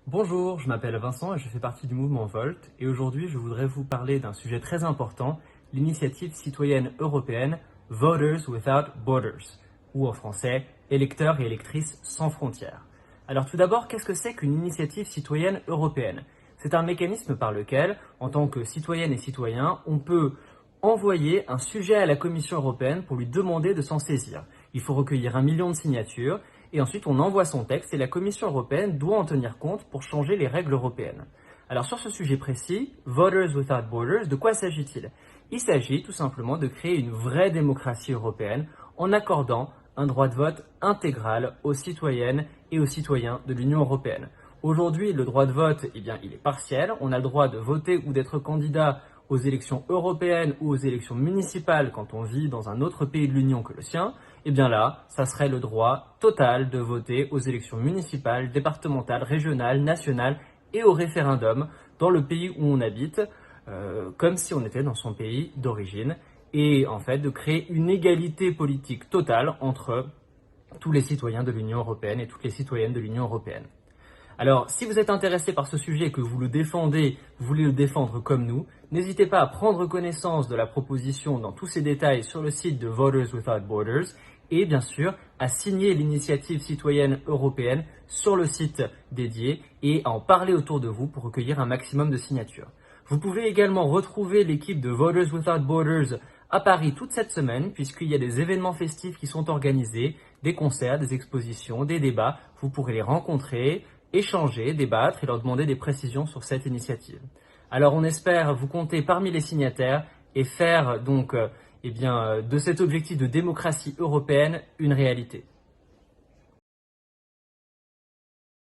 Bonjour, je m'appelle Vincent et je fais partie du mouvement Volt et aujourd'hui je voudrais vous parler d'un sujet très important, l'initiative citoyenne européenne Voters Without Borders, ou en français électeurs et électrices sans frontières. Alors tout d'abord, qu'est-ce que c'est qu'une initiative citoyenne européenne? C'est un mécanisme par lequel, en tant que citoyenne et citoyen, on peut envoyer un sujet à la Commission européenne pour lui demander de s'en saisir. Il faut recueillir 1 million de signatures et ensuite on envoie son texte et la Commission européenne doit en tenir compte pour changer les règles européennes. Alors sur ce sujet précis, Voters Without Borders, de quoi s'agit-il? Il s'agit tout simplement de créer une vraie démocratie européenne en accordant un droit de vote intégral aux citoyennes et aux citoyens de l'Union européenne. Aujourd'hui, le droit de vote, il est partiel. On a le droit de voter ou d'être candidat aux élections européennes ou aux élections municipales quand on vit dans un autre pays de l'Union que le sien. Et bien là, ça serait le droit total de voter aux élections municipales, départementales, régionales, nationales et au référendum dans le pays où on habite, comme si on était dans son pays d'origine, et en fait de créer une égalité politique totale entre tous les citoyens de l'Union européenne et toutes les citoyennes de l'Union européenne. Alors, si vous êtes intéressé par ce sujet et que vous le défendez, vous voulez le défendre comme nous, n'hésitez pas à prendre connaissance de la proposition dans tous ses détails sur le site de Voters Without Borders et bien sûr à signer l'initiative citoyenne européenne sur le site dédié et à en parler autour de vous pour recueillir un maximum de signatures. Vous pouvez également retrouver l'équipe de Voters Without Borders à Paris toute cette semaine puisqu'il y a des événements festifs qui sont organisés, des concerts, des expositions, des débats. Vous pourrez les rencontrer, échanger, débattre et leur demander des précisions sur cette initiative. Alors on espère vous compter parmi les signataires et faire donc de cet objectif de démocratie européenne une réalité.